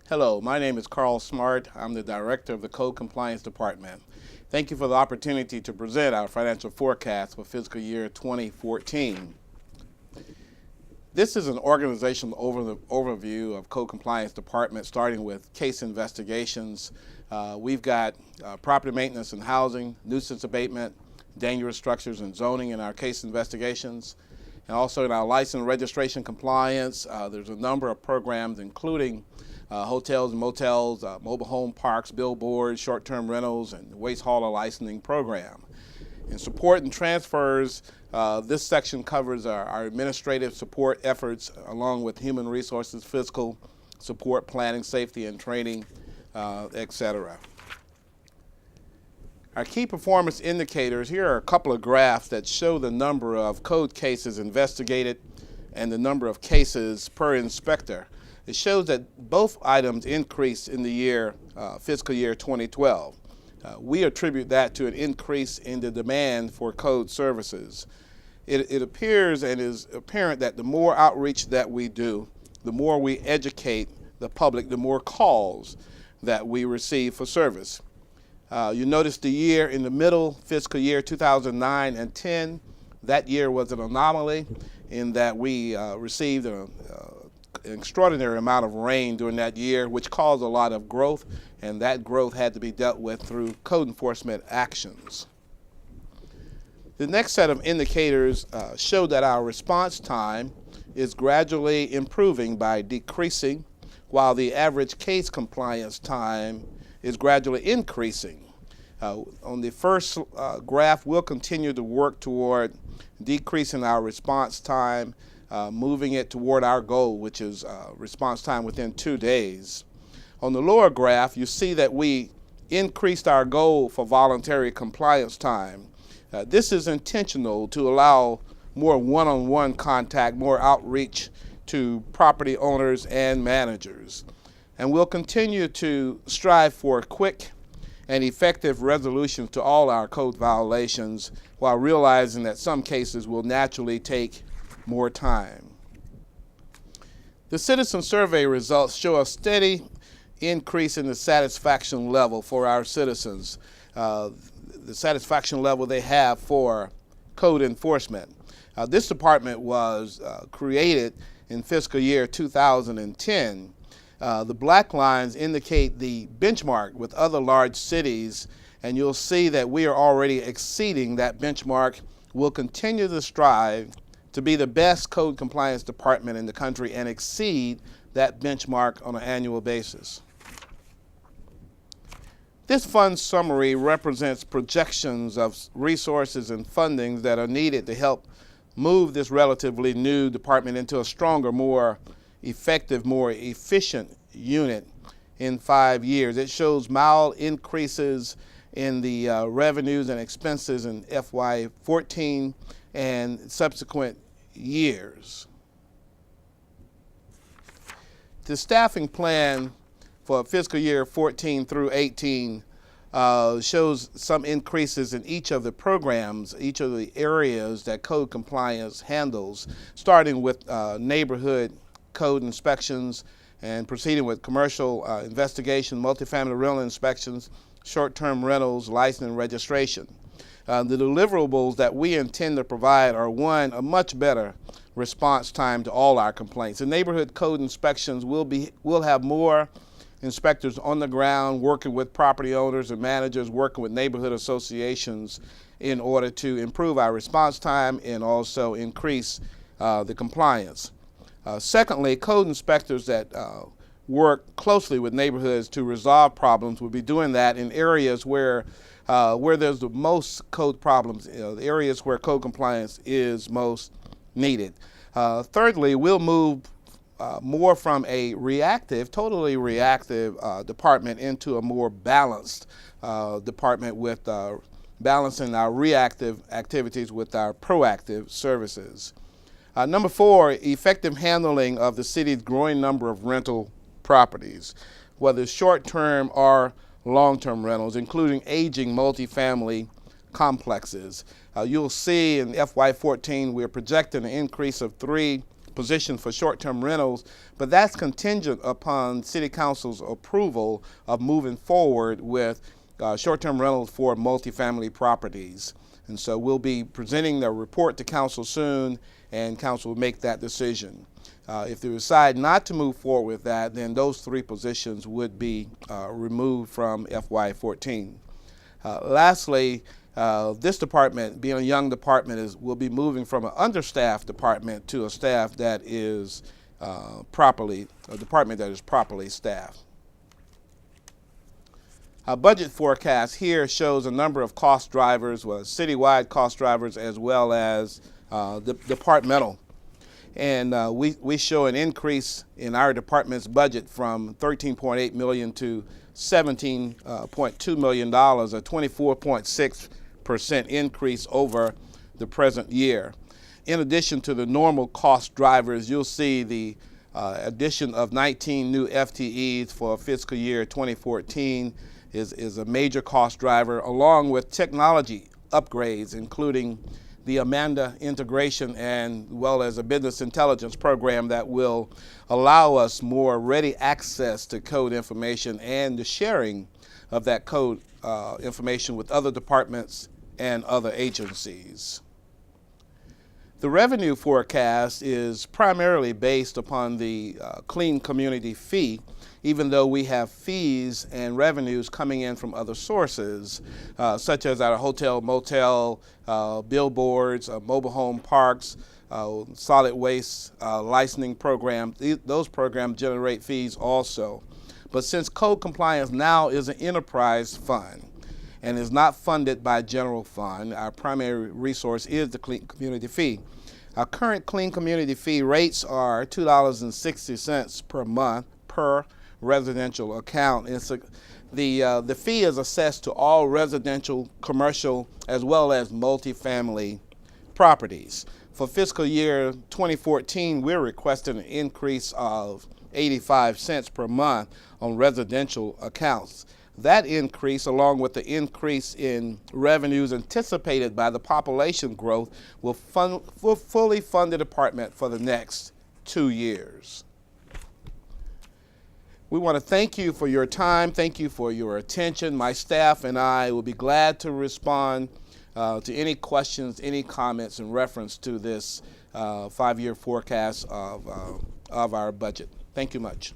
Hello, my name is Carl Smart. I'm the Director of the Code Compliance Department. Thank you for the opportunity to present our financial forecast for fiscal year 2014. This is an organizational overview of Code Compliance Department, starting with case investigations. We've got property maintenance and housing, nuisance abatement, dangerous structures and zoning in our case investigations. And also in our license registration compliance, there's a number of programs including hotels and motels, mobile home parks, billboards, short-term rentals, and waste hauler licensing program. In support and transfers, this section covers our administrative support efforts along with human resources, fiscal support, planning, safety, and training, etc. Our key performance indicators, here are a couple of graphs that show the number of code cases investigated and the number of cases per inspector. It shows that both items increased in the year, fiscal year 2012. We attribute that to an increase in the demand for code services. It appears and is apparent that the more outreach that we do, the more we educate the public, the more calls that we receive for service. You notice the year in the middle, fiscal year 2009 and 10, that year was an anomaly in that we received an extraordinary amount of rain during that year, which caused a lot of growth, and that growth had to be dealt with through code enforcement actions. The next set of indicators show that our response time is gradually improving by decreasing, while the average case compliance time is gradually increasing. On the first graph, we'll continue to work toward decreasing our response time, moving it toward our goal, which is response time within 2 days. On the lower graph, you see that we increased our goal for voluntary compliance time. This is intentional to allow more one-on-one contact, more outreach to property owners and managers. And we'll continue to strive for quick and effective resolutions to all our code violations while realizing that some cases will naturally take more time. The citizen survey results show a steady increase in the satisfaction level for our citizens, the satisfaction level they have for code enforcement. This department was created in fiscal year 2010. The black lines indicate the benchmark with other large cities, and you'll see that we are already exceeding that benchmark. We'll continue to strive to be the best code compliance department in the country and exceed that benchmark on an annual basis. This fund summary represents projections of resources and funding that are needed to help move this relatively new department into a stronger, more effective, more efficient unit in 5 years. It shows mild increases in the revenues and expenses in FY14 and subsequent years. The staffing plan for fiscal year 14 through 18 shows some increases in each of the programs, each of the areas that code compliance handles, starting with neighborhood code inspections and proceeding with commercial investigation, multifamily rental inspections, short-term rentals, license and registration. The deliverables that we intend to provide are, one, a much better response time to all our complaints. The neighborhood code inspections will have more inspectors on the ground working with property owners and managers, working with neighborhood associations in order to improve our response time and also increase the compliance. Secondly, code inspectors that work closely with neighborhoods to resolve problems will be doing that in areas where there's the most code problems, the areas where code compliance is most needed. Thirdly, we'll move more from a totally reactive department into a more balanced department with balancing our reactive activities with our proactive services. Number 4, effective handling of the city's growing number of rental properties, whether short-term or long-term rentals, including aging multifamily complexes. You'll see in FY14 we're projecting an increase of 3 position for short-term rentals, but that's contingent upon City Council's approval of moving forward with short-term rentals for multifamily properties. And so we'll be presenting the report to Council soon, and Council will make that decision. If they decide not to move forward with that, then those 3 positions would be removed from FY14. Lastly, this department, being a young department, will be moving from an understaffed department to a staff that is a department that is properly staffed. Our budget forecast here shows a number of cost drivers, citywide cost drivers as well as departmental. And we show an increase in our department's budget from $13.8 million to $17.2 million, a 24.6% increase over the present year. In addition to the normal cost drivers, you'll see the addition of 19 new FTEs for fiscal year 2014 is a major cost driver, along with technology upgrades, including the Amanda integration and well as a business intelligence program that will allow us more ready access to code information and the sharing of that code information with other departments and other agencies. The revenue forecast is primarily based upon the clean community fee, even though we have fees and revenues coming in from other sources, such as our hotel, motel, billboards, mobile home parks, solid waste licensing program. Those programs generate fees also. But since code compliance now is an enterprise fund and is not funded by general fund, our primary resource is the clean community fee. Our current clean community fee rates are $2.60 per month per residential account. The fee is assessed to all residential, commercial, as well as multifamily properties. For fiscal year 2014, we're requesting an increase of 85 cents per month on residential accounts. That increase, along with the increase in revenues anticipated by the population growth, will fully fund the department for the next 2 years. We want to thank you for your time. Thank you for your attention. My staff and I will be glad to respond to any questions, any comments in reference to this 5-year forecast of our budget. Thank you much.